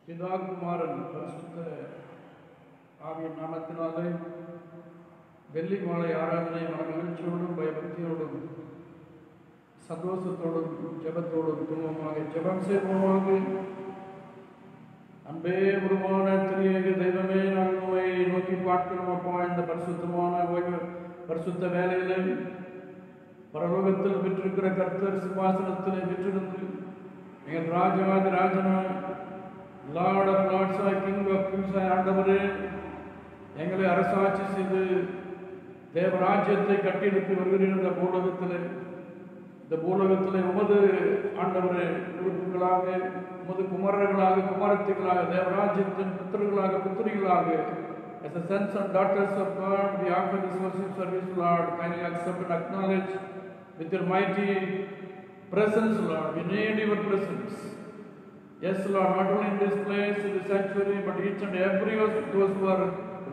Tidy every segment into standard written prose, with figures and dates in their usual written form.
பிதா குமாரன் பரிசுத்த ஆவியின் நாமத்தினாலே வெள்ளி மாலை ஆராதனை மன மகிழ்ச்சியோடும் பயபக்தியோடும் சந்தோஷத்தோடும் ஜெபத்தோடும் குடும்பமாக ஜெபம் செய்வோமாக. அன்பே உருவான திரியேக தெய்வமே, நாங்கள் உம்மை நோக்கி பார்க்கிறோம் அப்பா. இந்த பரிசுத்தமான பரிசுத்த வேலையிலே பரலோகத்தில் பெற்றிருக்கிற கர்த்தர் சிம்மாசனத்திலே பெற்றிருந்து எங்கள் ராஜாதி ராஜனாய் lord of lords king of kings ஆண்டவரே, எங்களை அரசாட்சி செய்து தேவராஜ்யத்தை கட்டியெழுப்பி வருகிறீர். இந்த பூலோகத்திலே உமது ஆண்டவரே உறுப்புகளாக, உமது குமரர்களாக குமாரத்திகளாக, தேவராஜ்யத்தின் புத்திரர்களாக புத்திரிகளாக, as the sons and daughters of God, we offer this worship service, Lord. Kindly accept and acknowledge with your mighty presence, Lord. We need your presence. Yes, Lord, not only in this place, in the sanctuary, but each and every of those who are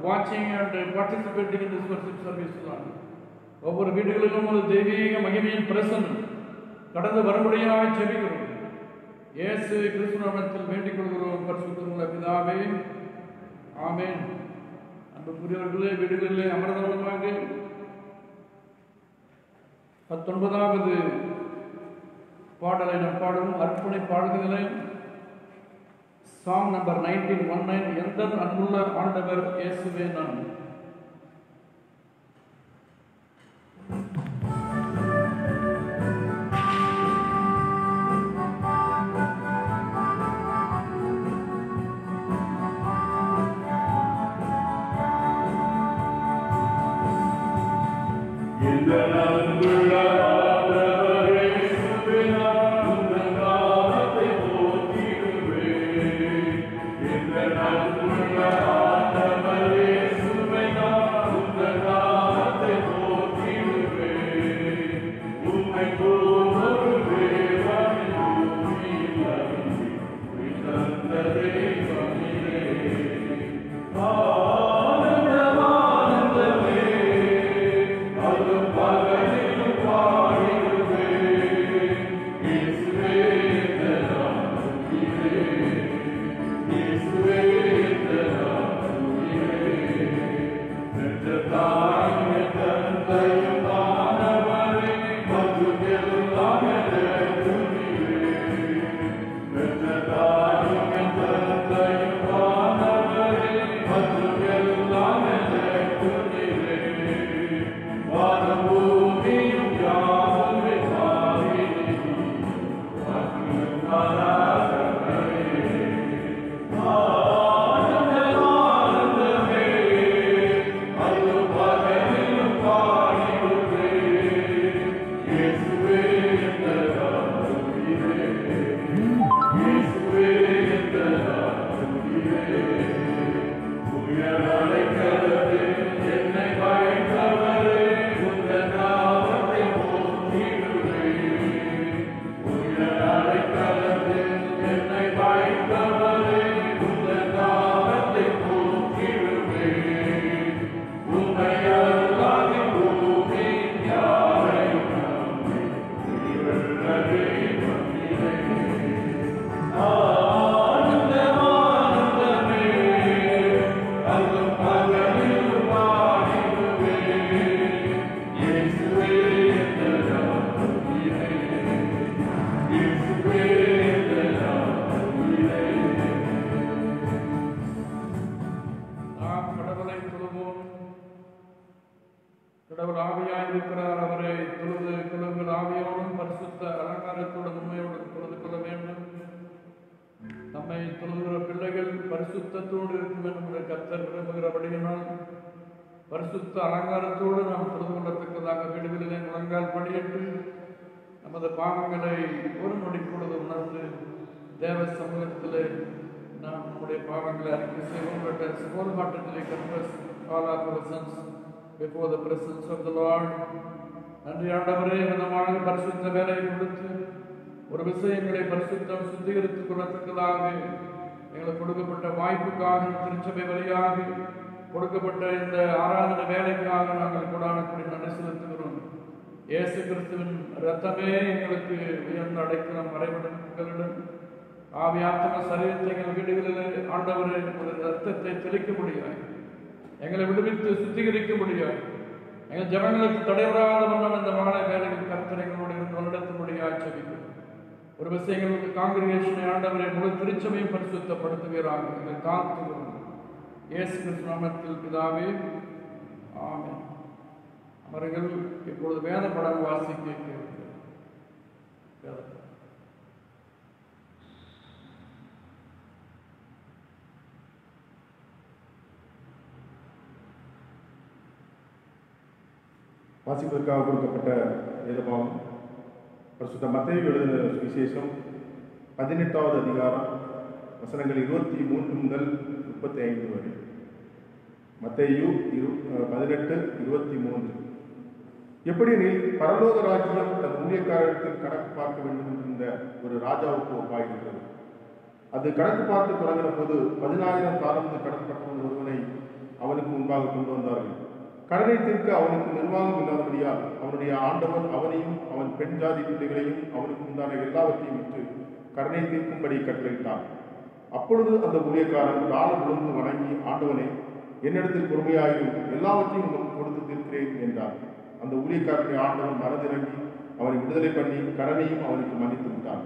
watching and participating in this worship service, Lord. ஒவ்வொரு வீடுகளிலும் ஒரு தெய்வீக மகிமையின் பிரசன்னம் கடந்து வரும்படியாக ஜெபிக்கிறோம். இயேசு கிறிஸ்து நாமத்தில் வேண்டிக் கொள்கிறோம் பரிசுத்தமுள்ள பிதாவே, ஆமென். அன்புக்குரியவர்களே, வீடுகளிலே அமர்ந்தவர்களாக 19வது பாடலை நாம் பாடும் அர்ப்பணை பாடல்களை சாங் நம்பர் 1919, எந்த அன்புள்ள ஆண்டவர் இயேசுவே நான். கடவுள் ஆவியாய் இருக்கிறார். அவரை தொழுது குலங்கள் ஆவியோடும் பரிசுத்த அலங்காரத்தோடும் உண்மையோடும் தொழுது கொள்ள வேண்டும். நம்மை தொழுகிற பிள்ளைகள் பரிசுத்தத்தோடு இருக்கும் என்று கர்த்தர் விரும்புகிறபடியினால் பரிசுத்த அலங்காரத்தோடு நாம் தொழுது கொள்ளத்தக்கதாக வீடுகளிலே முழங்கால் படியிட்டு நமது பாவங்களை ஒரு நொடி பொழுது உணர்ந்து தேவ சமூகத்திலே நாம் நம்முடைய பாவங்களை அறிக்கை செய்வோம். wholeheartedly confess all our sins before the presence of the Lord. நன்றி ஆண்டவரே, விதமாக பரிசுத்த வேலையை கொடுத்து ஒரு விஷயங்களை பரிசுத்தம் சுத்திகரித்துக் கொள்ளத்தக்கதாக எங்களுக்கு கொடுக்கப்பட்ட வாய்ப்புக்காக திருச்சபை வழியாக கொடுக்கப்பட்ட இந்த ஆராதனை வேலைக்காக நாங்கள் கொடானக்கூடிய நன்றி செலுத்துகிறோம். இயேசு கிறிஸ்துவின் இரத்தமே எங்களுக்கு உயர்ந்த அடைக்கலம் மறைவிடங்களிடம் ஆவியாத்ம சரீரத்தை எங்கள் வீடுகளில் ஆண்டவரை ஒரு இரத்தத்தை தெளிக்க முடியாது, எங்களை விடுவித்து சுத்திகரிக்க முடியாது. எங்கள் ஜனங்களுக்கு தடைவராத வண்ணம் இந்த மாலை வேலைகள் கர்த்தர் எங்களோடு இருந்து வழிநடத்தும்படியாக ஜெபிக்கிறோம். ஒரு விஷயம் எங்களுக்கு காங்கிரிகேஷனை ஆண்டவரை முழு திருச்சபையும் பரிசுத்தப்படுத்துகிறாங்க. எங்களை காத்துகிறோம் இயேசு கிறிஸ்து நாமத்தில் பிதாவே, ஆமென். அவர்கள் இப்பொழுது வேத படம் வாசிக்க கேட்கிறோம். வாசிப்பதற்காக கொடுக்கப்பட்ட வேதபாகம் பரிசுத்த மத்தேயு எழுதின சுவிசேஷம் 18வது அதிகாரம் வசனங்கள் 23 முதல் 35 வரை. மத்தேயு 18:23. எப்படியெனில் பரலோக ராஜ்யம் தன் ஊழியக்காரத்தில் கணக்கு பார்க்க வேண்டும் என்கின்ற ஒரு ராஜாவுக்கு ஒப்பாயிருக்கிறது. அது கணக்கு பார்த்து தொடங்கின போது 10,000 தாலந்து கடன்பட்டவன் ஒருவனை அவனுக்கு முன்பாக கொண்டு வந்தார்கள். கடனை தீர்க்க அவனுக்கு நிர்வாகம் இல்லாதபடியால் அவனுடைய ஆண்டவன் அவனையும் அவன் பெண் ஜாதி பிள்ளைகளையும் அவனுக்கு உண்டான எல்லாவற்றையும் விற்று கடனை தீர்க்கும்படி கட்டளையிட்டான். அப்பொழுது அந்த ஊழியக்காரன் காலம் விழுந்து வணங்கி, ஆண்டவனே, என்னிடத்தில் பொறுமையாயும் எல்லாவற்றையும் உனக்கு கொடுத்து தீர்க்கிறேன் என்றார். அந்த ஊழியக்காரனுடைய ஆண்டவன் மனதிறங்கி அவனை விடுதலை பண்ணி கடனையும் அவனுக்கு மன்னித்து விட்டான்.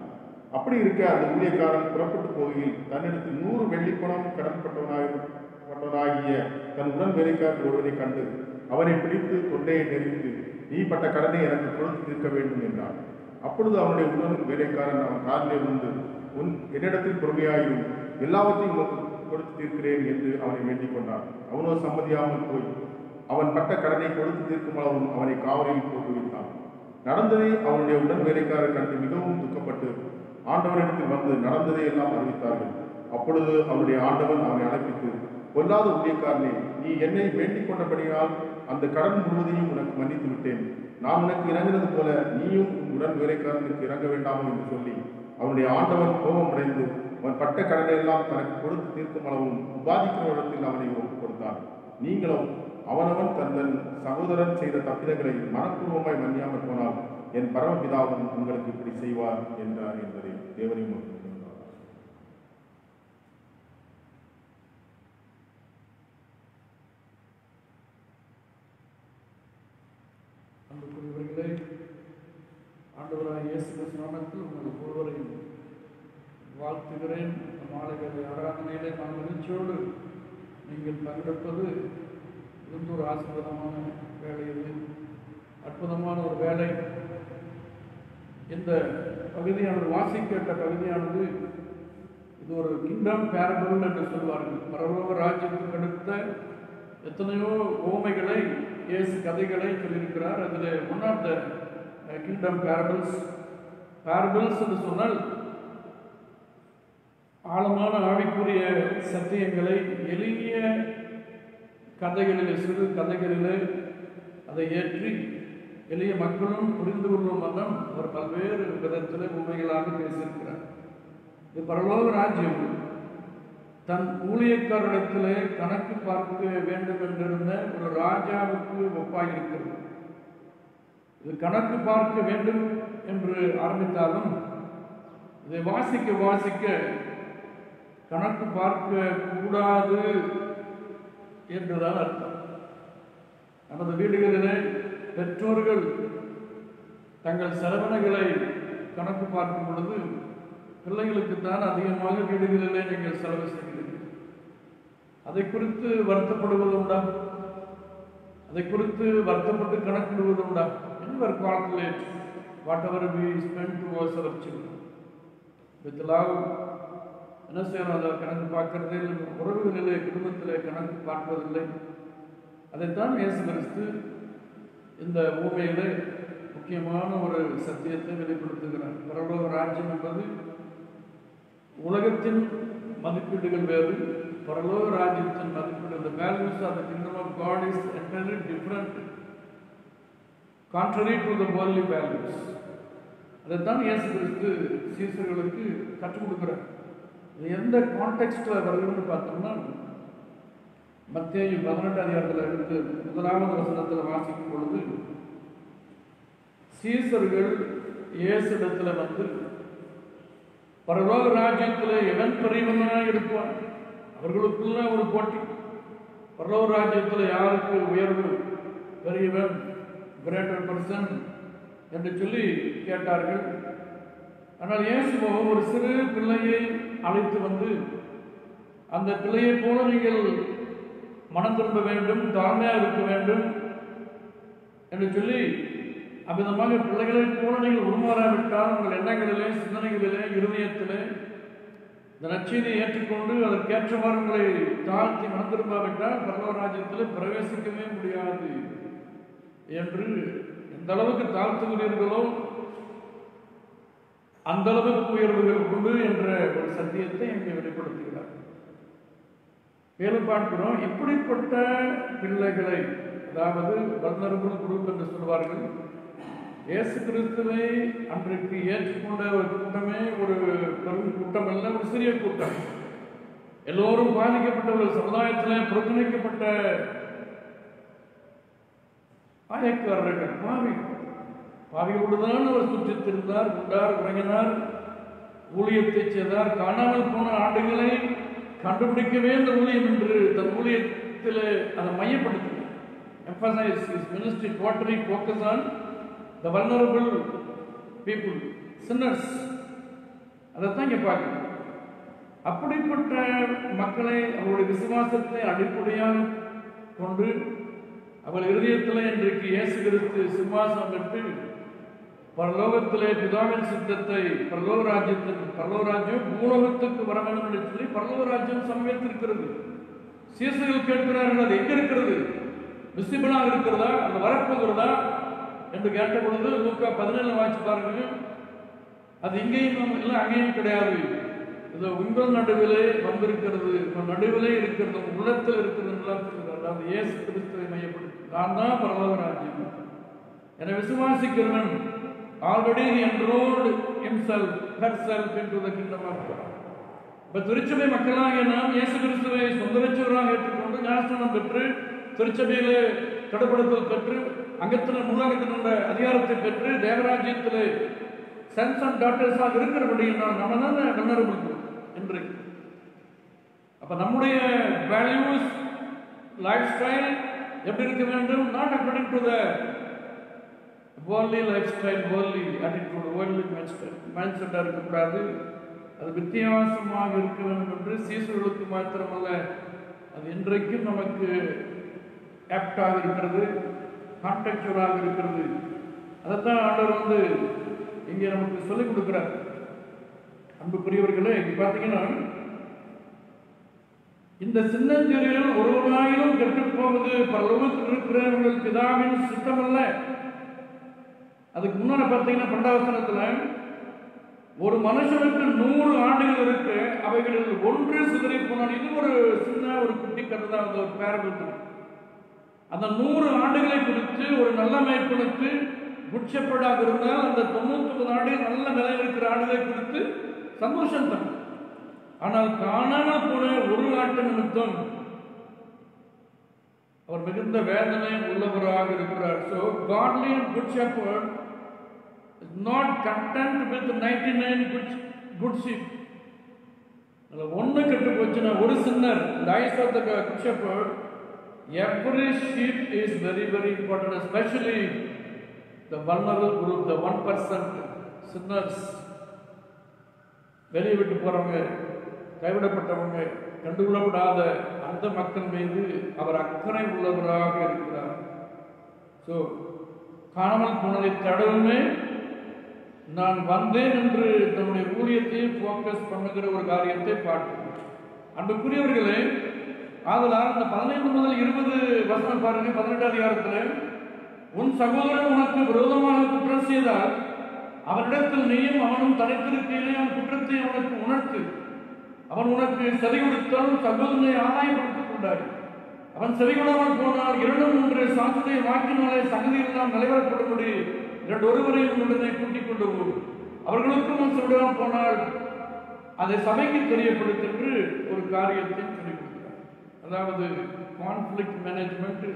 அப்படி இருக்க அந்த ஊழியக்காரன் புறப்பட்டு போகையில் தன்னிடத்தில் 100 வெள்ளிப்பணம் கடன்பட்டவனாகிய தன் உடன் வேலைக்காரன் ஒருவனை கண்டு அவனை பிடித்து தொண்டையை நெறித்து, நீ பட்ட கடனை எனக்கு கொடுத்து தீர்க்க வேண்டும் என்றான். அப்பொழுது அவனுடைய உடன் வேலைக்காரன் அவன் காலிலே விழுந்து, என்னிடத்தில் பொறுமையாயும் எல்லாவற்றையும் உனக்கு கொடுத்து தீர்க்கிறேன் என்று அவனை வேண்டிக் கொண்டான். அவனோ சம்மதியாமல் போய் அவன் பட்ட கடனை கொடுத்து தீர்க்கும் அளவும் அவனை காவலில் போட்டு வைத்தான். நடந்ததை அவனுடைய உடன் வேலைக்காரர் கண்டு மிகவும் துக்கப்பட்டு ஆண்டவனிடத்தில் வந்து நடந்ததை எல்லாம் அறிவித்தார்கள். அப்பொழுது அவனுடைய ஆண்டவன் அவனை அழைப்பித்து, பொல்லாத ஊழியக்காரனே, நீ என்னை வேண்டிக் கொண்டபடியால் அந்த கடன் முழுவதையும் உனக்கு மன்னித்து விட்டேன். நான் உனக்கு இறங்கினது போல நீயும் உன் உடன் வேலைக்காரனுக்கு இறங்க வேண்டாமோ என்று சொல்லி அவனுடைய ஆண்டவன் கோபம் அடைந்து அவன் பட்ட கடனை எல்லாம் தனக்கு கொடுத்து தீர்க்கும் அளவும் உபாதிக்கிறவரிடத்தில் அவனை ஒப்புக் கொடுத்தான். நீங்களும் அவனவன் தன் சகோதரன் செய்த தப்பிதங்களை மனப்பூர்வமாய் மன்னியாமல் போனால் என் பரமபிதாவும் உங்களுக்கு இப்படி செய்வார் என்றார் என்பதை தேவனையும் அன்புக்குரியவர்களே, ஆண்டவராகிய இயேசு கிறிஸ்து நாமத்தில் உங்கள் ஒவ்வொருவரையும் வாழ்த்துகிறேன். மாலை வேளை ஆராதனையிலே நான் மகிழ்ச்சியோடு நீங்கள் பங்கெடுப்பது இருந்த ஒரு ஆசீர்வாதமான வேலை. இது அற்புதமான ஒரு வேலை. இந்த பகுதியானது வாசிக்கப்பட்ட பகுதியானது இது ஒரு கிங்டம் பேரபிள் என்று சொல்வார்கள். பரலோக ராஜ்யத்துக்கு அடுத்த எத்தனையோ ஓமைகளை இயேசு கதைகளை சொல்லியிருக்கிறார். அதில் one of the kingdom parables என்று சொன்னால் ஆழமான ஆவிக்குரிய சத்தியங்களை எளிய கதைகளிலே, சிறு கதைகளிலே அதை ஏற்றி எளிய மக்களும் புரிந்து கொள்ளும் வண்ணம் அவர் பல்வேறு விதத்தில் உண்மைகளாக பேசியிருக்கிறார். இது பரலோக ராஜ்யம் தன் ஊழியக்காரிடத்திலே கணக்கு பார்க்க வேண்டும் என்றிருந்த ஒரு ராஜாவுக்கு ஒப்பாயிருக்கிறது. இது கணக்கு பார்க்க வேண்டும் என்று ஆரம்பித்தாலும் இதை வாசிக்க வாசிக்க கணக்கு பார்க்க கூடாது என்றுதான் அர்த்தம். நமது வீடுகளிலே பெற்றோர்கள் தங்கள் செலவினங்களை கணக்கு பார்க்கும் பொழுது பிள்ளைகளுக்குத்தான் அதிகமாக வீடுகளிலே நீங்கள் செலவு செய்கிறீர்கள். அதை குறித்து வருத்தப்படுவது உண்டா? அதை குறித்து வருத்தப்பட்டு கணக்கிடுவது உண்டா? never calculate whatever we spend towards our children. With love, என்ன செய்யணும்? அதை கணக்கு பார்க்கறதே உறவுகளிலே, குடும்பத்திலே கணக்கு பார்ப்பதில்லை. அதைத்தான் இயேசு கிறிஸ்து இந்த பூமியிலே முக்கியமான ஒரு சத்தியத்தை வெளிப்படுத்துகிறார். பரலோக ராஜ்யம் என்பது உலகத்தின் மதிப்பீடுகள் வேறு, பரலோக ராஜ்யத்தின் மதிப்பீடு. The values of the kingdom of God is entirely different, contrary to the worldly values. அதைத்தான் இயேசு கிறிஸ்து சீசர்களுக்கு கற்றுக் கொடுக்கிறார். இது எந்த கான்டெக்ஸ்டில் வருதுன்னு பார்த்தோம்னா, மத்தேயு 18 அதிகாரத்தில் இருந்து 1வது வசனத்தில் வாசிக்கும் பொழுது, சீசர்கள் இயேசுவிடத்துல வந்து, பரலோக ராஜ்யத்தில் எவன் பெரியவனாக இருப்பான்? அவர்களுக்குள்ள ஒரு போட்டி. பரலோக ராஜ்யத்தில் யாருக்கு உயர்வு, பெரியவன், கிரேட்டர் பர்சன் என்று சொல்லி கேட்டார்கள். ஆனால் இயேசுவோ ஒரு சிறு பிள்ளையை அழைத்து வந்து, அந்த பிள்ளையை போல நீங்கள் மனம் திரும்ப வேண்டும், தாழ்மையாக இருக்க வேண்டும் என்று சொல்லி, அவ்விதமாக பிள்ளைகளை போல நீங்கள் உருமாறாவிட்டால் உங்கள் எண்ணங்களிலே, சிந்தனைகளிலே, இருதயத்திலே இந்த நற்செய்தியை ஏற்றுக்கொண்டு அதற்கேற்றவாறு உங்களை தாழ்த்தி மனம் திரும்பாவிட்டால் பரலோக ராஜ்யத்தில் பிரவேசிக்கவே முடியாது என்று எந்த அளவுக்கு தாழ்த்துகிறீர்களோ அந்த அளவுக்கு உயர்வுகள் உண்டு என்ற ஒரு சத்தியத்தை இங்கே வெளிப்படுத்துகிறார். மேலும் பார்க்கிறோம், இப்படிப்பட்ட பிள்ளைகளை, அதாவது வல்னரபிள் குரூப் என்று சொல்வார்கள், இயேசு கிறிஸ்துவை அன்றைக்கு ஏற்றுக்கொண்ட ஒரு கூட்டமே ஒரு பெரும் கூட்டம் அல்ல, ஒரு சிறிய கூட்டம். எல்லோரும் பாதிக்கப்பட்டவர்கள், சமுதாயத்தில் புறக்கணிக்கப்பட்ட ஆயக்காரர்கள், பாவிகளோடுதான் அவர் சுற்றித் திரிந்தார், உண்டார், உறங்கினார், ஊழியத்தை செய்தார். காணாமல் போன ஆண்டுகளை கண்டுபிடிக்கவே இந்த ஊழியம் என்று தன் ஊழியத்தில் அதை மையப்படுத்தினார். emphasize his ministry totally focus on the vulnerable people, sinners. அதைத்தான் இங்கே பார்க்கணும். அப்படிப்பட்ட மக்களை அவருடைய விசுவாசத்தை அடிப்படையாக கொண்டு அவள் இருதயத்தில் இன்றைக்கு இயேசு கிறிஸ்து சிம்மாசனம் பெற்று பரலோகத்திலே பிதாவின் சித்தத்தை, பரலோக ராஜ்யம் பூலோகத்துக்கு வர வேண்டும் என்று சொல்லி பரலோக ராஜ்யம் சமயத்திருக்கிறது. சீசர்கள் கேட்கிறார்கள், அது எங்க இருக்கிறது? விசிபிளாக இருக்கிறதா, அது வரப்போகிறதா என்று கேட்ட பொழுது லூக்கா 17 வாசிச்சு பாருங்க. அது இங்கேயும் இல்லை, அங்கேயும் கிடையாது. இது உங்கள் நடுவிலே வந்திருக்கிறது, உங்கள் நடுவிலே இருக்கிறது, உள்ளத்தில் இருக்கிறது. அதாவது இயேசு கிறிஸ்துவை மையப்படுத்தி, நான் தான் பரலோக ராஜ்யம். என விசுவாசிக்கிறவன் already enrolled himself herself into the kingdom of God. இப்ப திருச்சபை மக்களாகிய நாம் இயேசு கிறிஸ்துவை சொந்த ரட்சகராக ஏற்றுக்கொண்டு ஞானஸ்நானம் பெற்று திருச்சபையிலே கடுப்படுத்தல் பெற்று அங்கத்தினர் முன்னாங்கத்தினுடைய அதிகாரத்தை பெற்று தேவராஜ்யத்திலே சன்ஸ் அண்ட் டாட்டர்ஸாக இருக்கிறபடியால் நம்ம தான் வல்னரபிள் இன்றைக்கு. அப்ப நம்முடைய வேல்யூஸ், லைஃப் ஸ்டைல் எப்படி இருக்க வேண்டும்? Not according to the worldly lifestyle, worldly attitude, worldly mindset இருக்கக்கூடாது. அது வித்தியாசமாக இருக்க வேண்டும் என்று சீசர்களுக்கு மாத்திரமல்ல, அது இன்றைக்கும் நமக்கு ஆப்டாக இருக்கிறது, கான்டெக்சுவலாக இருக்கிறது. அதைத்தான் ஆண்டவர் வந்து இங்கே நமக்கு சொல்லிக் கொடுக்கிறார். அன்புக்குரியவர்களே, இங்க பார்த்தீங்கன்னா, இந்த சின்னஞ்சிறியில் ஒருவனாயிலும் கெட்டுப்போவது பரலோகத்தில் இருக்கிறவர்கள் பிதாவின் சித்தமல்ல. அதுக்கு முன்னாடி பார்த்தீங்கன்னா 2வது வசனத்துல, ஒரு மனுஷனுக்கு 100 ஆண்டுகள் இருக்கு, அவைகளில் ஒன்று சிதறி போனால். இது ஒரு சின்ன ஒரு குட்டி கதை தான், ஒரு பேரபிள். அந்த 100 ஆண்டுகளை குறித்து ஒரு நல்ல மேய்ப்பனுக்கு குட்சப்படாக இருந்தால் அந்த 99 ஆண்டுகள் நல்ல நிலையில் இருக்கிற ஆண்டுகளை குறித்து சந்தோஷம் தான். ஆனால் காணாமல் போன ஒரு ஆட்டு நிமித்தம் அவர் மிகுந்த வேதனை உள்ளவராக இருக்கிறார். So godly and good shepherd is not content with 99 good sheep. ஒன்னு கெட்டு போச்சுன்னா ஒரு சின்னர். The eyes of the good shepherd, every sheep is very very important, especially the vulnerable group, the 1% sinners. வெளியே விட்டு போறவங்க, கைவிடப்பட்டவங்க, கண்டுகொள்ளப்படாத அந்த மக்கள் மீது அவர் அக்கறை உள்ளவராக இருக்கிறார். ஸோ காணாமல் போனதை தடவுமே நான் வந்தேன் என்று தன்னுடைய ஊழியத்தை போக்கஸ் பண்ணுகிற ஒரு காரியத்தை பார்க்கிறோம். அன்புக்குரியவர்களே, ஆதலால் இந்த 15 முதல் 20 வசனம் பாருங்க. 18வது அதிகாரத்தில், உன் சகோதரன் உனக்கு விரோதமாக குற்றம் செய்தால் அவனிடத்தில் நீயும் அவனும் தனித்திருக்கையிலே அவன் குற்றத்தை அவனுக்கு உணர்த்து. அவன் உனக்கு செவி கொடுத்தால் சகோதரனை ஆதாயப்படுத்திக் கொண்டாய். அவன் செவி கொடாமல் போனால் 2-3 சாட்சியை வாக்கினாலே சகதியில் நாம் நிலைவரப்படும்படி 2 ஒருவரையும் உடனே கூட்டிக் கொண்டு போகும். அவர்களுக்கும் அவன் செவிடாமல் போனால் அதை சபைக்கு தெரியப்படுத்தி ஒரு காரியத்தை சொல்லிக் கொடுக்கிறார். அதாவது கான்ஃபிளிக்ட் மேனேஜ்மெண்ட்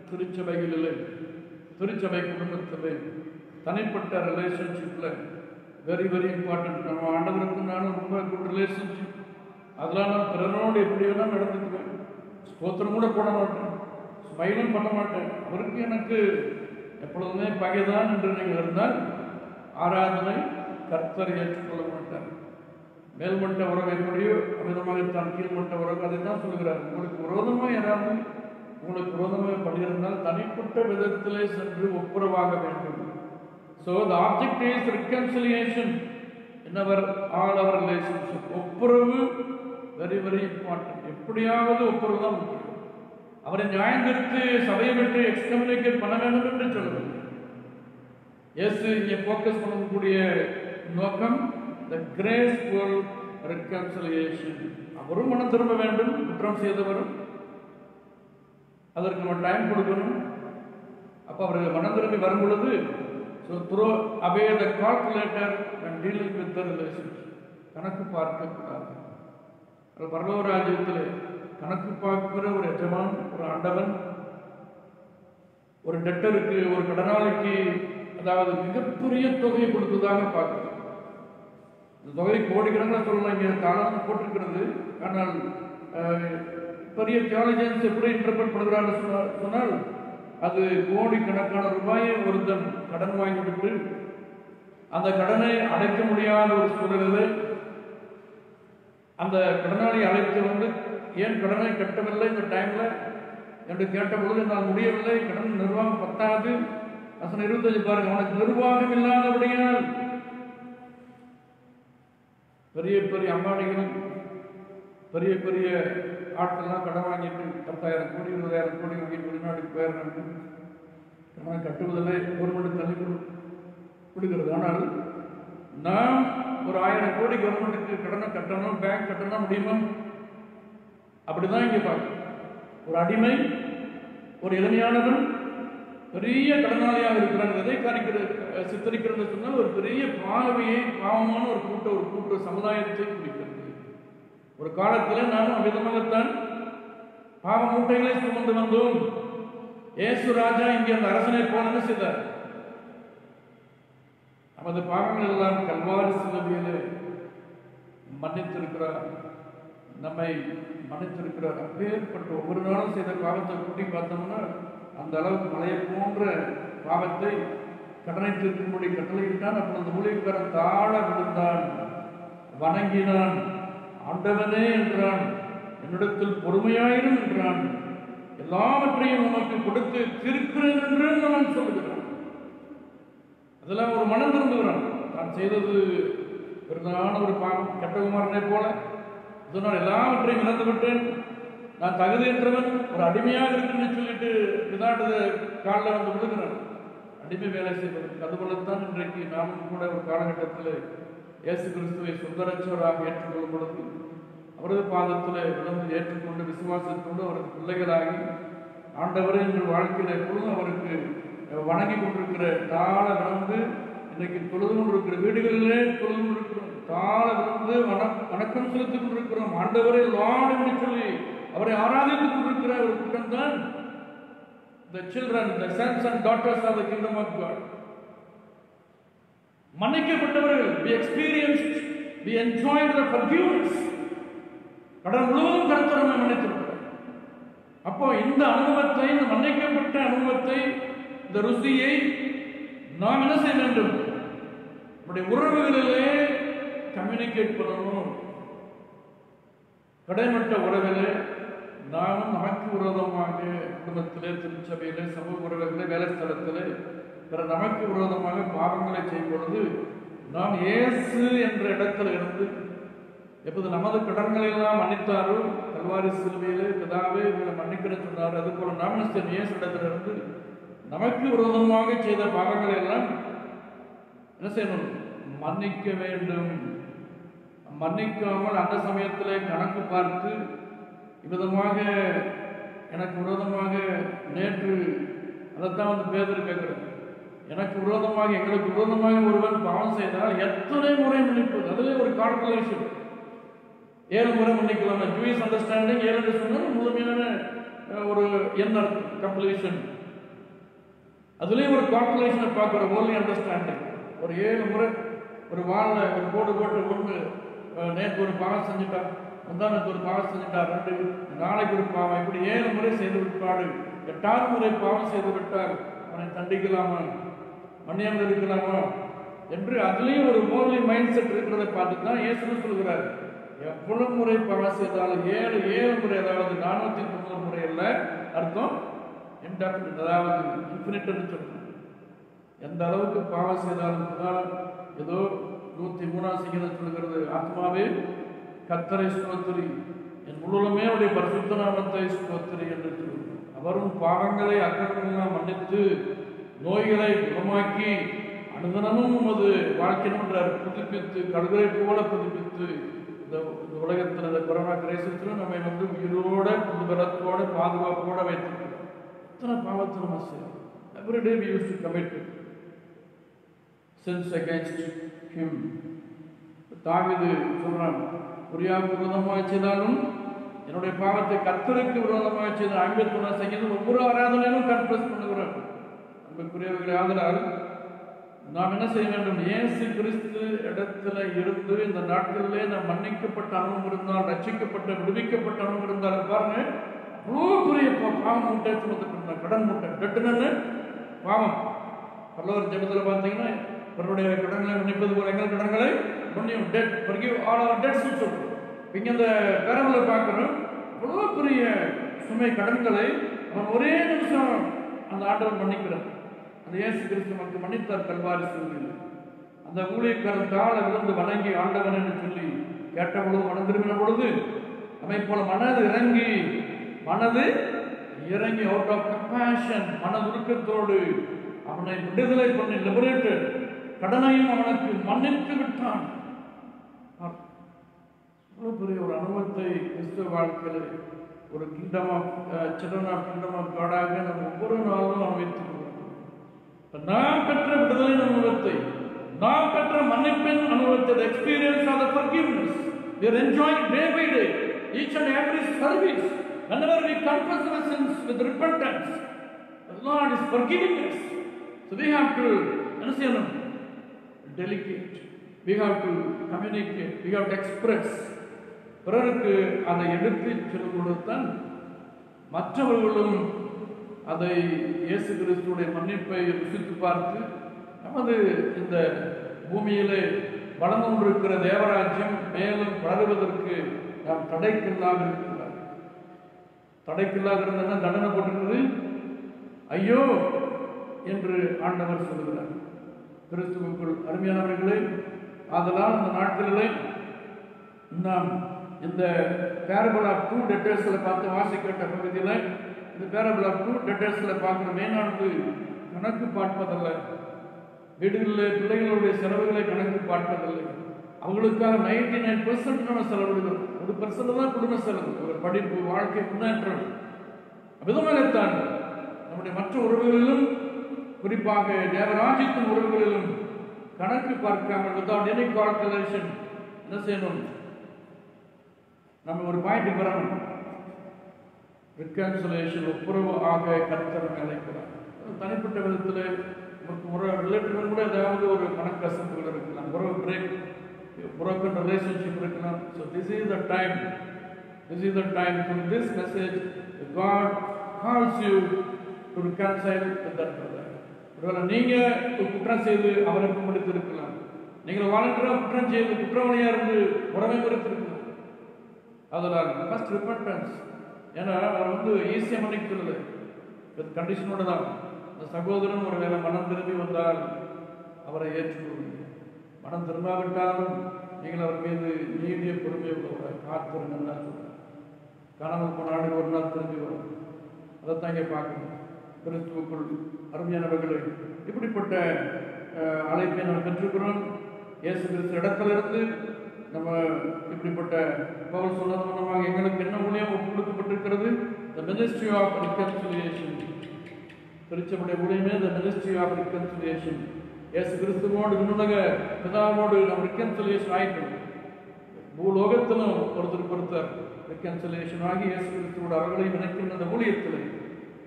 திருச்சபைகளில், திருச்சபை குடும்ப சபை தனிப்பட்ட ரிலேஷன்ஷிப்பில் வெரி வெரி இம்பார்ட்டன்ட். நம்ம ஆண்டவருக்கு நானும் ரொம்ப குட் ரிலேஷன்ஷிப். அதெல்லாம் நான் பிறனோடு எப்படி வேணால் நடந்துக்குவேன். ஸ்தோத்திரம் கூட போட மாட்டேன், ஸ்மைலும் பண்ண மாட்டேன். அவருக்கு எனக்கு எப்பொழுதுமே பகைதான் என்று நீங்கள் இருந்தால் ஆராதனை கர்த்தர் ஏற்றுக்கொள்ள மாட்டார். மேல்மட்ட உறவு எப்படியோ அமிதமாகத்தான் கீழ்மட்ட உறவு. அதை தான் சொல்கிறார். உங்களுக்கு விரோதமாக யாராவது உங்களுக்கு விரோதமாக பண்ணியிருந்தால் தனிப்பட்ட விதத்திலே சென்று ஒப்புரவாக வேண்டும். So the object is reconciliation in all our relationship. ஒப்புரவு வெரி வெரி இம்பார்ட்டன்ட். எப்படியாவது ஒப்புரவு தான் முக்கியம். அவரை நியாயந்திருத்து சபையை விட்டு எக்ஸ்கம்யூனிகேட் பண்ண வேண்டும் என்று சொல்லுவது. இயேசு இங்கே ஃபோக்கஸ் பண்ணக்கூடிய நோக்கம் the graceful reconciliation. அவரும் மனம் திரும்ப வேண்டும், குற்றம் செய்தவரும். அதற்கு நம்ம டைம் கொடுக்கணும். அப்போ அவர் மனம் திரும்பி வரும் பொழுது so throw away the calculator when dealing with the relationship. கணக்கு பார்க்கக்கூடாது. பரலோக ராஜ்யத்தில் கணக்கு பார்க்கிற ஒரு எஜமான், ஒரு ஆண்டவன், ஒரு டெட்டருக்கு, ஒரு கடனாளிக்கு அதாவது மிகப்பெரிய தொகையை கொடுத்ததாக பார்க்கிறோம். இந்த தொகை கோடிக்கணக்கில் சொல்லலாம். இங்கே காலம் போட்டிருக்கிறது. ஆனால் பெரிய தியாலஜியன்ஸ் எப்படி இன்டர்பிரட் பண்ணுறான்னு சொன்னால் அது கோடிக்கணக்கான ரூபாயை ஒருத்தன் கடன் வாங்கிவிட்டு அந்த கடனை அடைக்க முடியாத ஒரு சூழலில் அந்த கடனாளி அழைத்து வந்து ஏன் கடனை கட்டவில்லை இந்த டைம்ல என்று கேட்டபொழுது நான் முடியவில்லை, கடன் நிர்வாகம் பத்தாது. வசனம் 25 பாருங்க. அவனுக்கு நிர்வாகம் இல்லாதபடியால் பெரிய பெரிய அம்பானிகள் பெரிய பெரிய ஆட்கள்லாம் கடன் வாங்கிட்டு 10,000 கோடி 20,000 கோடி வாங்கிட்டு வெளிநாட்டுக்கு போயிடுறாங்க. கடன் கட்டுவதில்லை, கவர்மெண்ட் தள்ளி கொடுக்கிறது. ஆனால் நாம் ஒரு 1000 கோடி கவர்மெண்ட்டுக்கு கடனை கட்டணும், பேங்க் கட்டணும் முடியுமா? அப்படிதான் இங்கே பார்க்கணும். ஒரு அடிமை, ஒரு இளமையானவன் பெரிய கடனாளியாக இருக்கிறான். எதை சித்தரிக்கிறது சொன்னால் ஒரு பெரிய பாவியை, பாவமான ஒரு கூட்ட சமுதாயத்தை குறிக்கிறது. ஒரு காலத்தில் நாம் விதமாகத்தான் பாவ மூட்டைகளை சுமந்து வந்தோம். இயேசு ராஜா இங்கே அந்த அரசனை போல செய்தார். நமது பாவங்கள் எல்லாம் கல்வாரி சிலுவையிலே மன்னித்திருக்கிறார், நம்மை மன்னித்திருக்கிறார். அப்பேற்பட்ட ஒவ்வொரு நாளும் செய்த பாவத்தை கூட்டி பார்த்தோம்னா அந்த அளவுக்கு மலையை போன்ற பாவத்தை கடனை தீர்க்கும்படி கட்டளையிட்டான். அப்பொழுது ஊழியக்காரன் தாழ விழுந்தான், வணங்கினான், ஆண்டவனே என்றான், என்னிடத்தில் பொறுமையாயிரும் என்றான், எல்லாவற்றையும் உனக்கு கொடுத்து தீர்க்கிறேன் என்று நான் சொல்லுகிறான். அதெல்லாம் ஒரு மனம் திரும்புகிறான். நான் செய்தது பெருதான ஒரு பாவம், கெட்டகுமாரனை போல இதனால் எல்லாவற்றையும் இழந்து விட்டேன், நான் தகுதியற்றவன், ஒரு அடிமையாக இருக்குன்னு சொல்லிட்டு பிதாண்டு காலில் வந்து விழுகிறான். அடிமை வேலை செய்வதற்கு. அதுபோலத்தான் இன்றைக்கு நாமும் கூட ஒரு காலகட்டத்தில் இயேசு கிறிஸ்துவை சொந்த ரட்சகராக ஏற்றுக்கொள்ளும் பொழுது அவரது பாதத்தில் விழுந்து ஏற்றுக்கொண்டு விசுவாசத்தோடு அவரது பிள்ளைகளாகி ஆண்டவரை எங்கள் வாழ்க்கையில் எப்பொழுதும் அவருக்கு வணங்கி கொண்டிருக்கிற தாழ விழுந்து இன்றைக்கு தொழுது கொண்டிருக்கிற வீடுகளிலே தொழுது கொண்டிருக்கிறோம். தாழ விழுந்து வணக்கம் செலுத்திக் கொண்டிருக்கிறோம். ஆண்டவரை லார்ட் என்று சொல்லி அவரை ஆராதித்துக் கொண்டிருக்கிற ஒரு கூட்டம் தான் the children, the sons and daughters of the kingdom of God. மன்னிக்கப்பட்டவர்கள், we experienced, we enjoyed the forgiveness. கடல் முழுவதும் கர்த்தர் நம்மை மன்னித்திருக்கிறார். அப்போ இந்த அனுபவத்தை, இந்த மன்னிக்கப்பட்ட அனுபவத்தை, இந்த ருசியை நாம் என்ன செய்ய வேண்டும்? நம்முடைய உறவுகளிலே கம்யூனிகேட் பண்ணணும். கடைமட்ட உறவிலே நாமும் நமக்கு விரோதமாக குடும்பத்திலே, திருச்சபையிலே, சமூக உறவுகளிலே, வேலை ஸ்தலத்திலே பிற நமக்கு விரோதமாக பாவங்களை செய்யும் பொழுது நாம் இயேசு என்ற இடத்துல இருந்து எப்போது நமது கடன்களை எல்லாம் மன்னித்தாரோ கல்வாரி சிலுவையிலே பிதாவே இவங்களை மன்னிக்கிற சொன்னார். அதுபோல நாம் இயேசு இடத்துல இருந்து நமக்கு விரோதமாக செய்த பாவங்களை எல்லாம் என்ன செய்யணும்? மன்னிக்க வேண்டும். மன்னிக்காமல் அந்த சமயத்திலே கணக்கு பார்த்து விதமாக எனக்கு விரோதமாக நேற்று அதைத்தான் வந்து பேதர் கேட்கிறது. எனக்கு விரோதமாக, எங்களுக்கு விரோதமாக ஒருவன் பாவம் செய்தால் எத்தனை முறை மன்னிப்பது? அதிலே ஒரு கால்குலேஷன். 7 முறை மன்னிக்கலாம். ஜூயிஸ் அண்டர்ஸ்டாண்டிங் 7 சொன்னால் முழுமையான ஒரு எண்ணம் கம்ப்ளீஷன். அதுலேயும் ஒரு கால்குலேஷனை பார்க்குற ஓன்லி அண்டர்ஸ்டாண்டிங். ஒரு 7 முறை ஒரு வாலில் ஒரு கோடு போட்டு ஒன்று நேற்று ஒரு பாவம் செஞ்சுட்டா, முந்தானத்து ஒரு பாவம் செஞ்சுட்டா, 2 நாளைக்கு ஒரு பாவம், இப்படி 7 முறை செய்து விட்டாடு. 8ஆவது முறை பாவம் செய்து விட்டால் அவனை தண்டிக்கலாமா, மன்னியாமல் இருக்கலாமா என்று அதுலேயும் ஒரு மோர்லி மைண்ட் செட் இருக்கிறத பார்த்து தான் இயேசு சொல்கிறார், எவ்வளவு முறை பாவம் செய்தாலும் 7 முறை, அதாவது 490 முறை அல்ல, அர்த்தம் இன்டெஃபினிட், அதாவது இன்ஃபினிட்னு சொல்றாங்க. எந்த அளவுக்கு பாவம் செய்தாலும் தான் ஏதோ 103ஆம் சங்கீதம் சொல்கிறது, ஆத்மாவே கர்த்தரை ஸ்தோத்திரி, என் முழுவதுமே அவருடைய பரிசுத்த நாமத்தை ஸ்தோத்திரி என்று சொல்கிறார். அவரும் பாவங்களை அக்கிரமங்களெல்லாம் மன்னித்து நோய்களை குணமாக்கி அனுதினமும் உமது வாழ்க்கையின்றார் புதுப்பித்து கடுகரை போல புதுப்பித்து இந்த உலகத்தில் இந்த கொரோனா கிரைசிஸில் நம்மை உயிரோட புதுபலத்தோடு பாதுகாப்போட வைத்திருக்கிறோம். எத்தனை பாவத்தை நம்ம செய்யணும். Every day we used to commit sins against him. தாவீது சொல்றான், உரியாவுக்கு விரோதமாக செய்தாலும் என்னுடைய பாவத்தை கர்த்தருக்கு விரோதமாக செய்த 51 சங்கீதம் ஒவ்வொரு ஆராதனையிலும் கன்ஃபஸ் பண்ணுகிறார். அன்புக்குரியவர்களே, ஆதலால் நாம் என்ன செய்ய வேண்டும்? இயேசு கிறிஸ்து இடத்துல இருந்து இந்த நாட்களிலே நாம் மன்னிக்கப்பட்ட அனுபவம் இருந்தால், ரட்சிக்கப்பட்ட விடுவிக்கப்பட்ட அனுபவம் இருந்தால் பாருங்க, அவ்வளோ பெரிய பாவம் மூட்டை சுமந்துட்டு கடன் மூட்டை டெட்டுன்னு பாவம். பல்லவர் ஜெபத்தில் பார்த்தீங்கன்னா, அவருடைய கடன்களை மன்னிப்பது போல எங்கள் கடன்களை மன்னியும், dead forgive all our debts சொல்றோம். இங்கே இந்த பேரபிளை பார்க்குறோம், அவ்வளோ பெரிய சுமை கடன்களை அவன் ஒரே நிமிஷம் அந்த ஆண்டவர் மன்னிக்கிறார். அந்த இயேசு கிறிஸ்து நமக்கு மன்னித்தார் கல்வாரி சிலுவையில். அந்த ஊழியக்காரன் காலை விழுந்து வணங்கி ஆண்டவன் என்று சொல்லி கேட்ட பொழுது, மனம் திரும்பின பொழுது நம்மை போல மனது இறங்கி அவுட் ஆஃப் கம்பேஷன், மனதுருக்கத்தோடு அவனை விடுதலை பண்ணி லிபரேட்டட், கடனையும் அவனுக்கு மன்னித்து விட்டான். அவ்வளவு பெரிய ஒரு அனுபவத்தை கிறிஸ்துவ வாழ்க்கையில் ஒரு கிங்டம் ஆஃப் கிங்டம் ஆஃப் காடாக நம்ம ஒவ்வொரு நாளும் அனுபவித்துக் கொள்கிறோம். நாம் பெற்ற விடுதலை அனுபவத்தை, நாம் பெற்ற மன்னிப்பின் அனுபவத்தை, experience of the forgiveness we are enjoying day by day, each and every service, whenever we confess our sins with repentance, the Lord is forgiving us. So we have to delicate, we have to communicate, we have to express. பிறருக்கு அதை எடுத்து சொல்லும் பொழுதுதான் மற்றவர்களும் அதை இயேசு கிறிஸ்துடைய மன்னிப்பை ருசித்து பார்த்து நமது இந்த பூமியிலே வளர்ந்து கொண்டிருக்கிற தேவராஜ்யம் மேலும் வளருவதற்கு நாம் தடைக்கில்லாக இருக்கிறார். தடைக்கில்லாக இருந்ததுன்னா தண்டனை போட்டிருக்கிறது ஐயோ என்று ஆண்டவர் சொல்லுகிறார். கிறிஸ்துவுக்குள் அருமையானவர்களே, ஆதலால் அந்த நாட்களிலே நாம் இந்த பேரபிள் ஆஃப் 2 டெட்டர்ஸில் பார்த்து வாசிக்கிட்ட பகுதியில் இந்த பேரபிள் ஆஃப் 2 டெட்டர்ஸில் பார்க்குற மெயினானது கணக்கு பார்ப்பதல்ல, வீடுகளில் பிள்ளைகளுடைய செலவுகளை கணக்கு பார்ப்பதில்லை. அவங்களுக்காக 99% நம்ம செலவிடுகிறோம். 1% தான் குடும்ப செலவு, ஒரு படிப்பு, வாழ்க்கை முன்னேற்றம். விதமாகத்தான் நம்முடைய மற்ற உறவுகளிலும், குறிப்பாக தேவராஜ்யத்தின் உறவுகளிலும் கணக்கு பார்க்காமல் வித்வுட் எனி கால்குலேஷன் என்ன செய்யணும்? நம்ம ஒரு பாயிண்ட் வரணும். ரிகன்சிலேஷன், ஒப்புரவு ஆக கர்த்தர் அழைக்கிறார். தனிப்பட்ட விதத்தில் ஒரு ரிலேட்டிவ் கூட ஏதாவது ஒரு மனக்கசப்புகள் இருக்கலாம், உறவு பிரேக், broken relationship இருக்கலாம். So this is the time through this message God calls you to reconcile with that brother. ஒருவேளை நீங்க குற்றம் செய்து அவரை கும்பிடுத்து இருக்கலாம், நீங்கள் வாலண்டியரா குற்றம் செய்து குற்றவாளியா இருந்து உறவை மறுத்திருக்கலாம். அதனால் ஃபர்ஸ்ட் ரிப்பன்டன்ஸ். ஏன்னா அவர் ஈஸியாக மன்னிக்கிறது கண்டிஷனோட தான். அந்த சகோதரன் ஒரு வேலை மனம் திரும்பி வந்தால் அவரை ஏற்றுக்கொள்ளுங்க. மனம் திரும்பாவிட்டாலும் நீங்கள் அவர் மீது நீடிய பொறுமை உள்ளவரை காத்திருங்கன்னு தான் சொல்றாங்க. காணாமல் போன ஆண்டு ஒரு நாள் திரும்பி வரும். அதைத்தான் இங்கே பார்க்கணும். கிறிஸ்துவுக்குள் அருமையானவர்களை, இப்படிப்பட்ட அழைப்பை நம்ம பெற்றிருக்கிறோம். இயேசு கிறிஸ்து இடத்திலிருந்து நம்ம இப்படிப்பட்ட பவுல் சொன்னது மூலமாக எங்களுக்கு என்ன ஊழியம் கொடுக்கப்பட்டிருக்கிறது? The ministry of reconciliation. திருச்சபுடைய ஊழியமே the ministry of reconciliation. இயேசு கிறிஸ்துவோடு விண்ணுலக பிதாவோடு நம்ம reconciliation ஆயிட்டோம். பூலோகத்திலும் ஒருத்தர் ரிகன்சிலேஷன் ஆகி இயேசு கிறிஸ்துவோடு அவர்களை நினைக்கின்ற அந்த ஊழியத்தில்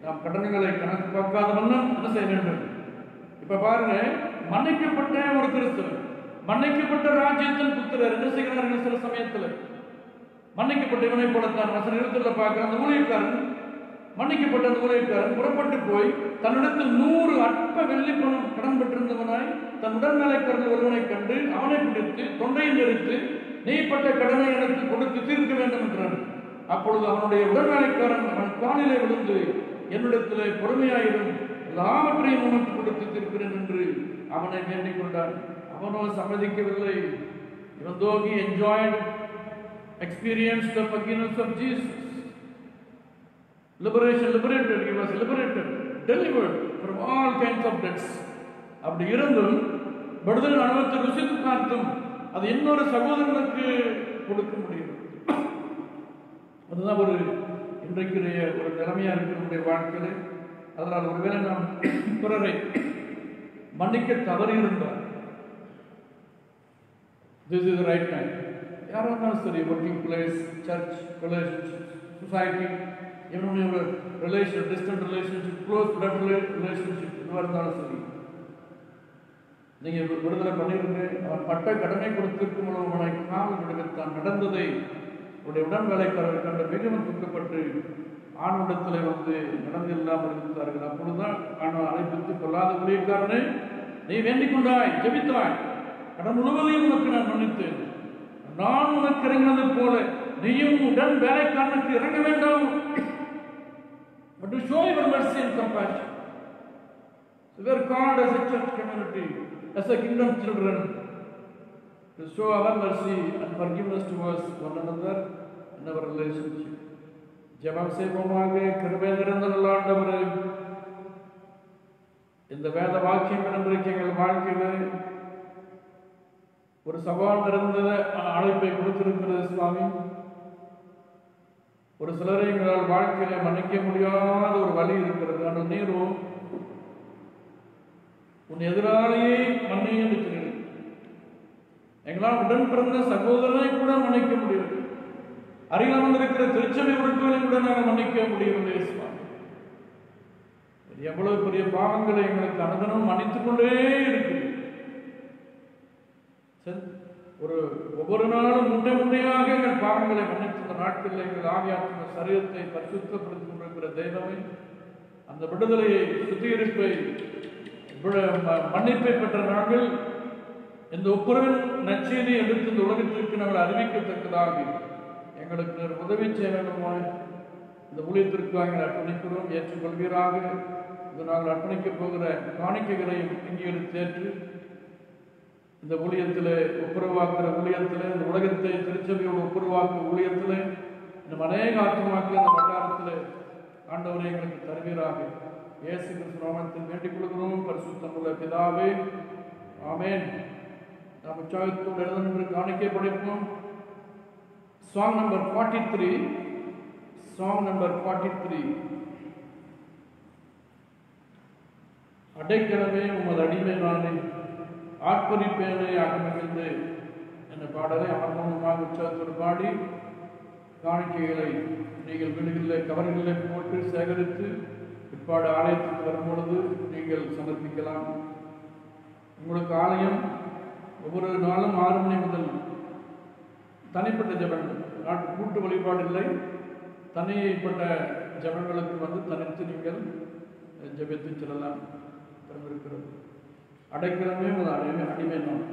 நாம் கடன்களை கணக்கு பார்க்காத வண்ணம் என்ன செய்ய வேண்டும்? இப்ப பாருங்க, மன்னிக்கப்பட்ட ஒரு கிறிஸ்தவன், மன்னிக்கப்பட்ட ராஜ்யத்தின் புத்திரர் என்ன செய்கிறார்கள்? சில சமயத்தில் மன்னிக்கப்பட்ட இவனை போலத்தான் வசனம் 20 பார்க்கிற அந்த ஊழியக்காரன், மன்னிக்கப்பட்ட அந்த ஊழியக்காரன் புறப்பட்டு போய் தன்னிடத்தில் 100 அற்ப வெள்ளி பணம் கடன் பெற்றிருந்தவனாய் தன் உடன்நிலைக்காரன் ஒருவனை கண்டு அவனை பிடித்து தொண்டையை நெரித்து, நீ பட்ட கடனை எனக்கு கொடுத்து தீர்க்க வேண்டும் என்றான். அப்பொழுது அவனுடைய உடன்நிலைக்காரன் அவன் காலிலே விழுந்து, என்னிடத்திலே பொறுமையாயிரும், எல்லாவற்றையும் உனக்கு கொடுத்து தீர்க்கிறேன் என்று அவனை வேண்டிக் கொண்டான். அவனோ சம்மதிக்கவில்லை. Even though he enjoyed, experienced the forgiveness of Jesus, liberated, he was liberated, delivered from all kinds of debts. அப்படி இருந்தும் விடுதலை அனுபவத்தை ருசித்து பார்த்தும் அது இன்னொரு சகோதரனுக்கு கொடுக்க முடியும். அதுதான் ஒரு இன்றைக்குரிய ஒரு நிலைமையா இருக்கு நம்முடைய வாழ்க்கையில. அதனால் ஒருவேளை நாம் பிறரை மன்னிக்க தவறி இருந்தால் this is the right time. யாரா இருந்தாலும் சரி, working place, church, relationship, society, இவனுடைய relation, distant relationship, close blood relationship, இதுவாக இருந்தாலும் சரி, நீங்கள் விடுதலை பண்ணிருங்க. அவன் பட்ட கடனை கொடுத்திருக்கும் அவனை காவல் விடுவித்தான். நடந்ததை அவருடைய உடன் வேலைக்காரர்கள் கண்ட மிகவும் துக்கப்பட்டு ஆணுடத்தில் வந்து நடந்து இல்லாமல் இருந்தார்கள். அப்பொழுதுதான் ஆணவன் அழைப்பித்து, கொள்ளாத ஊழியக்காரனே, நீ வேண்டிக் கொண்டாய், ஜெபித்தாய், கடன் முழுவதையும் உனக்கு நான் மன்னித்தேன், நான் உனக்கு இறங்கினது போல நீயும் உடன் வேலைக்காரனுக்கு இறங்க வேண்டாம். But to show your mercy and compassion. So we are called as a church community, as a kingdom children, to show our mercy and forgiveness towards one another in our relationship. ஜெபம் செய்வோமாக. கிருபை நிறைந்த நல்ல ஆண்டவரே, இந்த வேத வாக்கியங்கள் இன்றைக்கு எங்கள் வாழ்க்கையில ஒரு சவால் நிறைந்த அழைப்பை கொடுத்திருக்கிறது சுவாமி. ஒரு சிலரை எங்களால் வாழ்க்கையில மன்னிக்க முடியாத ஒரு வழி இருக்கிறது. ஆனால் நீரும் உன் எதிராளியை மன்னியும் இருக்கிறீர்கள். எங்களால் உடன் பிறந்த சகோதரனை கூட மன்னிக்க முடியவில்லை. அருகில் வந்திருக்கிற திருச்சபை உறுப்பினரை கூட நாங்கள் மன்னிக்க முடியவில்லை சுவாமி. எவ்வளவு பெரிய பாவங்களை எங்களுக்கு அனுதினம் மன்னித்துக் கொண்டே இருக்கிறது. ஒவ்வொரு நாளும் முன்னையாக எங்கள் பாவங்களை மன்னித்த நாட்களில் எங்கள் ஆவியாத்ம சரீரத்தை பரிசுத்தப்படுத்திக் கொண்டிருக்கிற தெய்வமே, அந்த விடுதலையை, சுத்திகரிப்பை, மன்னிப்பை பெற்ற நாங்கள் இந்த ஒப்புரவின் நற்செய்தியை எடுத்து இந்த உலகத்திற்கு நாங்கள் அறிவிக்கத்தக்கதாக எங்களுக்கு உதவி செய்ய வேண்டுமா? இந்த ஊழியத்திற்கு நாங்கள் அர்ப்பணிக்கிறோம், ஏற்றுக்கொள்வீராக. இது நாங்கள் அர்ப்பணிக்கப் போகிற காணிக்கைகளையும் இங்கே எடுத்து ஏற்று இந்த ஊழியத்தில் ஒப்புரவாக்குற ஊழியத்தில், இந்த உலகத்தை திருச்சபையோடு ஒப்புரவாக்குற ஊழியத்தில், இன்னும் அநேக ஆத்மாக்கள் இந்த வட்டாரத்தில் ஆண்டவரை எங்களுக்கு தருவீராக. இயேசு கிறிஸ்து நாமத்தில் வேண்டிக் கொள்கிறோம் பரிசுத்தமுள்ள பிதாவே, ஆமென். நாம் உற்சாகத்தோடு எழுத நின்று காணிக்கை படைப்போம். Song number 43, song number 43. அடைக்கலமே உமது அடிமை நானே, ஆட்பரிப்பேனே அகமகிழ்ந்து என்ற பாடலை ஆர்வமாக உற்சாகத்தோடு பாடி காணிக்கைகளை நீங்கள் வீடுகளில் கவர்களில் போட்டு சேகரித்து பிற்பாடு ஆலயத்துக்கு வரும்பொழுது நீங்கள் சமர்ப்பிக்கலாம். உங்களுக்கு ஆலயம் ஒவ்வொரு நாளும் 6 மணி முதல் தனிப்பட்ட ஜபங்கள், கூட்டு வழிபாடு இல்லை, தனிப்பட்ட ஜபங்களுக்கு வந்து தனித்து நீங்கள் ஜபித்து செல்லலாம் இருக்கிறது. அடைக்கலமே அடிமை நான்.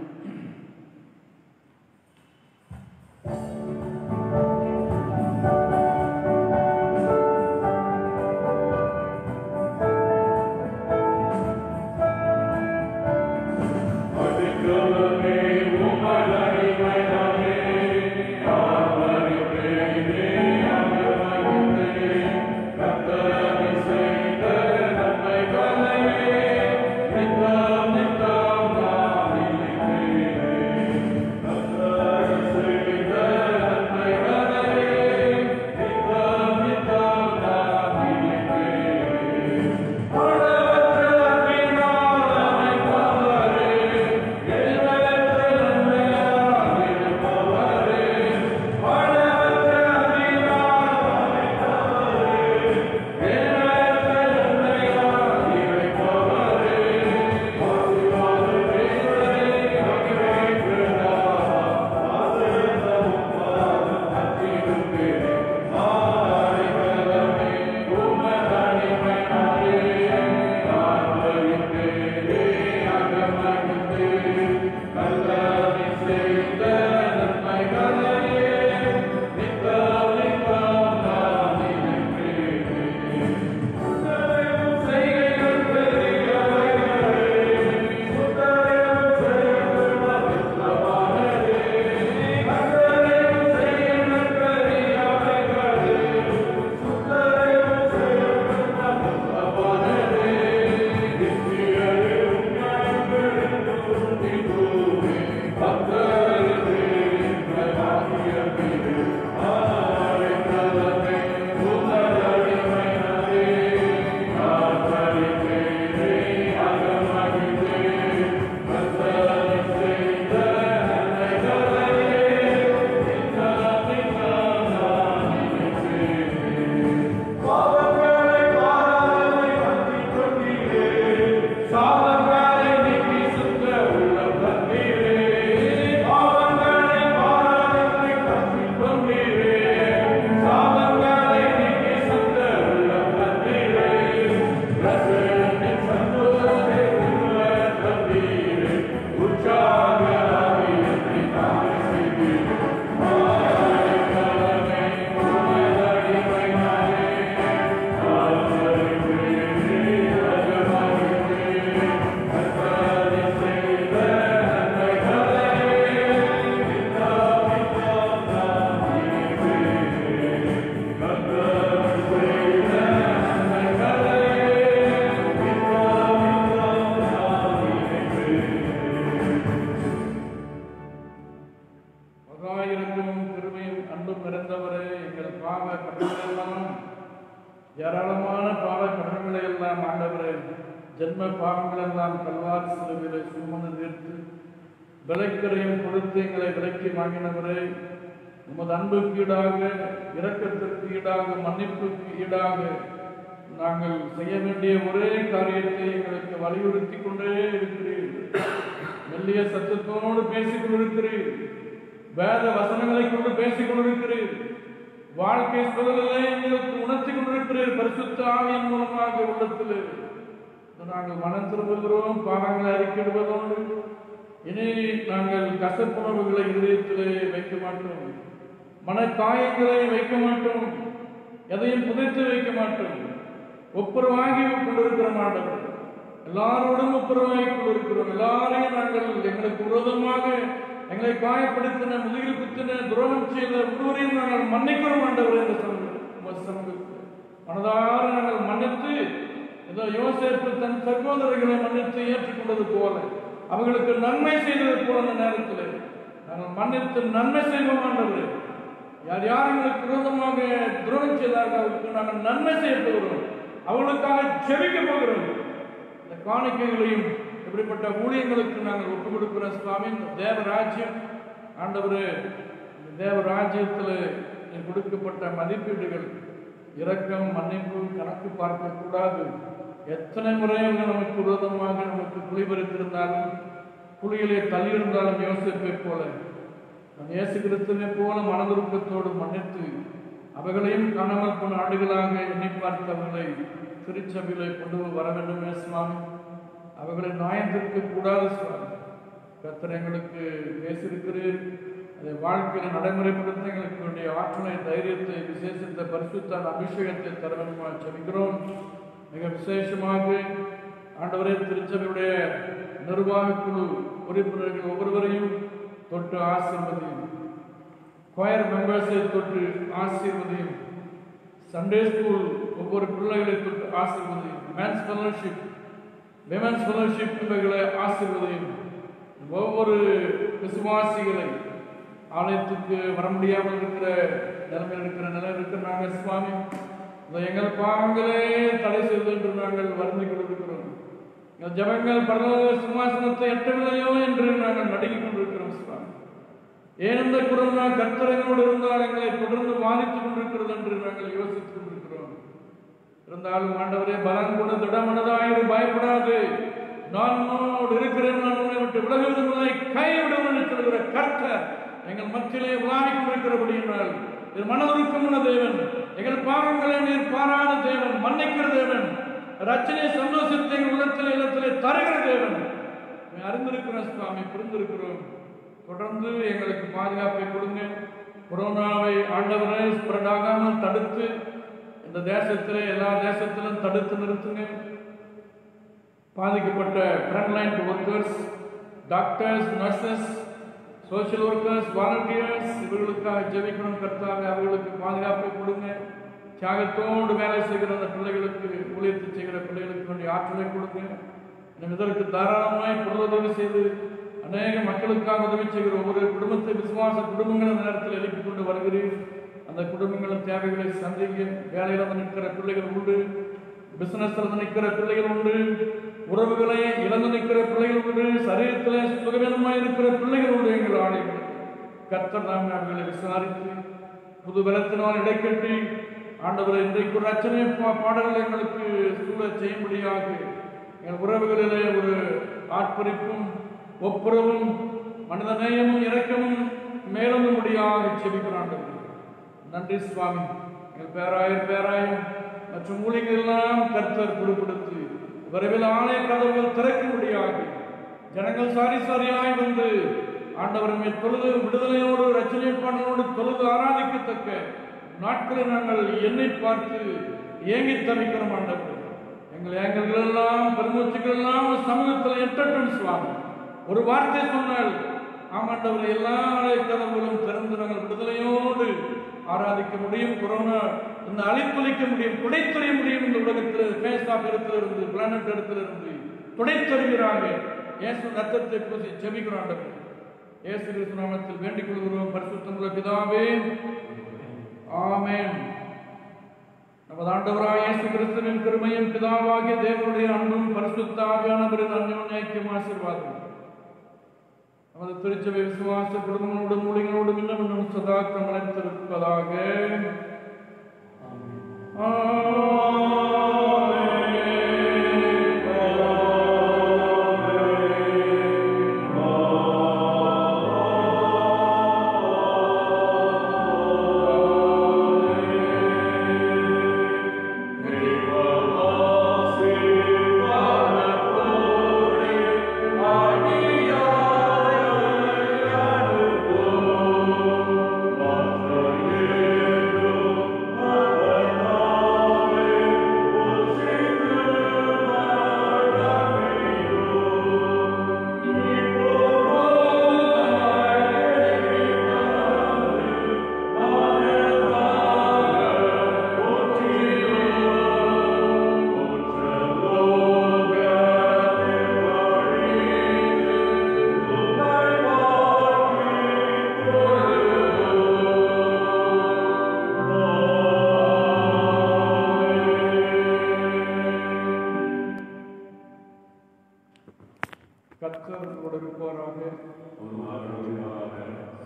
Amen. ஏராளமான பாவ கடன்களை எல்லாம் ஆண்டவரே, ஜென்ம பாவங்கள் எல்லாம் கல்வாரி சிலுவையிலே சுமந்து தீர்த்து விலைக்கரையும் கொடுத்து எங்களை விலைக்கு வாங்கினவரே, உமது அன்புக்கு ஈடாக, இரக்கத்திற்கு ஈடாக, மன்னிப்புக்கு ஈடாக நாங்கள் செய்ய வேண்டிய ஒரே காரியத்தை எங்களுக்கு வலியுறுத்தி கொண்டே இருக்கிறீர்கள். மெல்லிய சத்தத்தோடு பேசிக் கொண்டிருக்கிறீர், வேத வசனங்களை கொண்டு பேசிக் கொண்டிருக்கிறீர், வாழ்க்கை சூழலை எங்களுக்கு உணர்த்தி கொண்டிருக்கிறீர். பரிசுத்த ஆவியின் மூலமாக உள்ளத்தில் நாங்கள் மனம் திரும்புகிறோம், பாவங்களை அறிக்கையிடுவதோடு இனி நாங்கள் கசப்புணர்வுகளை இதயத்திலே வைக்க மாட்டோம், மனக்காயங்களை வைக்க மாட்டோம், எதையும் புதைத்து வைக்க மாட்டோம். ஒப்புரவாகி கொண்டிருக்கிற மாட்டோம், எல்லாரோடும் ஒப்புரவாகி கொண்டிருக்கிறோம். எல்லாரையும் நாங்கள் எங்களுக்கு விரோதமாக எங்களை காயப்படுத்தின, முதுகில் குத்தின, துரோகம் செய்த ஒருவரையும் நாங்கள் மன்னிக்கிறோம் ஆண்டவரே. மனதார நாங்கள் மன்னித்து, ஏதோ யோசேப்பு தன் சகோதரர்களை மன்னித்து ஏற்றுக்கொண்டது போல, அவர்களுக்கு நன்மை செய்தது போல அந்த நேரத்தில் நாங்கள் மன்னித்து நன்மை செய்வோம் ஆண்டவரே. யார் யார் எங்களுக்கு விரோதமாக துரோகம் செய்தார்கள் அவர்களுக்கு நாங்கள் நன்மை செய்ய போகிறோம், அவர்களுக்காக ஜெபிக்க போகிறோம். இந்த காணிக்கைகளையும் இப்படிப்பட்ட ஊழியங்களுக்கு நாங்கள் ஒப்புக் கொடுக்கிறோம் சுவாமி. தேவ ராஜ்யம் ஆண்டவரே, இந்த தேவ ராஜ்யத்தில் கொடுக்கப்பட்ட மதிப்பீடுகள், இரக்கம், மன்னிப்பு, கணக்கு பார்க்க கூடாது. எத்தனை முறை அவங்க நமக்கு விரோதமாக நமக்கு குழி பறித்திருந்தாலும், குழியிலே தள்ளியிருந்தாலும் யோசிப்பை போல இயேசு கிறிஸ்துவை போல மனதுருக்கத்தோடு மன்னித்து அவைகளையும் காணாமல் போன ஆண்டுகளாக எண்ணி பார்த்து அவர்களை திருச்சபையிலே கொண்டு வர வேண்டுமே சுவாமி. அவர்களை நியாயத்திற்கு கூடாது சுவாமி. கர்த்தர் எங்களுக்கு பேசியிருக்கிறீர், அதை வாழ்க்கையில் நடைமுறைப்படுத்த எங்களுக்கு வேண்டிய ஆற்றலை, தைரியத்தை, விசேஷத்தை, பரிசுத்த அபிஷேகத்தை தர வேண்டுமா ஜெபிக்கிறோம். மிக விசேஷமாக ஆண்டவரே, திருச்சபையுடைய நிர்வாக குழு உறுப்பினர்கள் ஒவ்வொருவரையும் தொட்டு ஆசீர்வதியும், choir மெம்பர்ஸை தொட்டு ஆசீர்வதியும், சண்டே ஸ்கூல் ஒவ்வொரு பிள்ளைகளை தொட்டு ஆசீர்வதியும், மேன்ஸ் ஃபெலோஷிப், விமென்ஸ் ஃபெலோஷிப் பிள்ளைகளை ஆசீர்வதியும், ஒவ்வொரு விசுவாசிகளை ஆலயத்துக்கு வர முடியாமல் இருக்கிற நிலையில் இருக்கிறாங்க சுவாமி. எங்கள் பாவங்களே தடை செய்து என்று நாங்கள் வருந்தி கொண்டிருக்கிறோம். எங்கள் ஜபங்கள் பரலோக சிம்மாசனத்தை எட்டவில்லையோ என்று நாங்கள் நடுங்கிக் கொண்டிருக்கிறோம் சுவாமி. ஏன் இந்த கொரோனா கர்த்தரையோடு இருந்தால் எங்களை தொடர்ந்து பாதித்துக் கொண்டிருக்கிறது என்று நாங்கள் யோசித்துக் கொண்டிருக்கிறோம். இருந்தாலும் ஆண்டவரே, பலன் கொண்டு திடமனதாயிரு, பயப்படாது, நான் உன்னோடு இருக்கிறேன், நான் உன்னை விட்டு விலகுவதில்லை, கைவிடுவதை சொல்கிற கர்த்தர் எங்கள் மத்தியிலே உலாவிக் கொண்டிருக்கிறபடியினால் இது மனதுருக்கமுள்ள தேவன், எங்கள் பாவங்களை நீர் பாராத தேவன், மன்னிக்கிற தேவன், ரட்சனை சந்தோஷத்தை உள்ளத்திலே இல்லத்திலே தருகிற தேவன் அறிந்திருக்கிறோம் சுவாமி, புரிந்திருக்கிறோம். தொடர்ந்து எங்களுக்கு பாதுகாப்பை கொடுங்க. கொரோனாவை ஆண்டவரை ஸ்ப்ரெட் ஆகாமல் தடுத்து இந்த தேசத்திலே எல்லா தேசத்திலும் தடுத்து நிறுத்துங்க. பாதிக்கப்பட்ட Frontline workers, doctors, nurses, social workers, volunteers, இவர்களுக்காக ஜெபிக்கணும் கர்த்தாவே. அவர்களுக்கு பாதுகாப்பை கொடுங்க. தியாகத்தோடு வேலை செய்கிற அந்த பிள்ளைகளுக்கு, ஊழியத்தை செய்கிற பிள்ளைகளுக்கு வேண்டிய ஆற்றலை கொடுங்க. இதற்கு தாராளமாய் பொருளுதவி செய்து அநேக மக்களுக்காக உதவி செய்கிற ஒவ்வொரு குடும்பத்தை, விசுவாச குடும்பங்கள் அந்த நேரத்தில் எழுப்பிக் கொண்டு வருகிறேன். அந்த குடும்பங்களின் தேவைகளை சந்திக்க. வேலையில் வந்து நிற்கிற பிள்ளைகள் உண்டு, பிசினஸ்ல வந்து நிற்கிற பிள்ளைகள் உண்டு, உறவுகளை இழந்து நிற்கிற பிள்ளைகள் உண்டு, சரீரத்தில் சுகவீனமாய் இருக்கிற பிள்ளைகள் உண்டு. எங்கள் ஆணைகள் கர்த்தர் நாம் அவர்களை விசாரித்து புது பலத்தினால் இடைக்கட்டி ஆண்டவரை இன்றைக்கு ஒரு அச்சனை பாடல்கள் எங்களுக்கு சூழ செய்யும்படியாக எங்கள் உறவுகளிலே ஒரு ஆட்பரிப்பும் ஒப்புரவும் மனிதநேயமும் இரக்கமும் மேலும்படியாக செபிக்கிறான். நன்றி சுவாமி. எங்கள் பேராயம் மற்றும் ஊழியர்கள் எல்லாம் கர்த்தர் பொறுப்படுத்தி விரைவில் ஆலய கதவுகள் திறக்கும்படியாக ஜனங்கள் சாரியாய் வந்து ஆண்டவரை தொழுது விடுதலையோடு ரட்சணை பாடலோடு தொழுது ஆராதிக்கத்தக்க நாட்களை நாங்கள் எண்ணி பார்த்து ஏங்கி தவிக்கிறோம். ஆண்டவர் எங்கள் ஏங்கல்கள் எல்லாம், பெருமூச்சுகள் எல்லாம் சமூகத்தில் எட்டட்டும் சுவாமி. ஒரு வார்த்தை சொன்னால் ஆமாண்டவரை எல்லா ஆலய கதவுகளும் திறந்து நாங்கள் விடுதலையோடு ஆராதிக்க முடியும். கொரோனா இந்த அழித்தொழிக்க முடியும், துடைத்தறிய முடியும். இந்த உலகத்தில் பேசாப் இடத்திலிருந்து, பிளானட் இடத்திலிருந்து துடைத்தறிகிறாங்க. இயேசு ரத்தத்தை பூசி ஜெபிக்கிறான். இயேசு கிறிஸ்து நாமத்தில் வேண்டிக் கொள்கிறோம். பரிசுத்தமுள்ள பிதாவே, ஆமென். நமது ஆண்டவராகிய இயேசு கிறிஸ்துவின் கிருபையும் பிதாவாகிய தேவனுடைய அன்பும் பரிசுத்த ஆவியானவரின் அன்யோன்ய ஐக்கிய ஆசீர்வாதம் நமது திருச்சபை விசுவாச குடும்பங்களோடும் மூலிகளோடும் இன்னும் சதா கமலத்திருப்பதாக.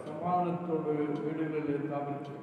சமாதானத்தோடு வீடுகளில் தாவிட்டு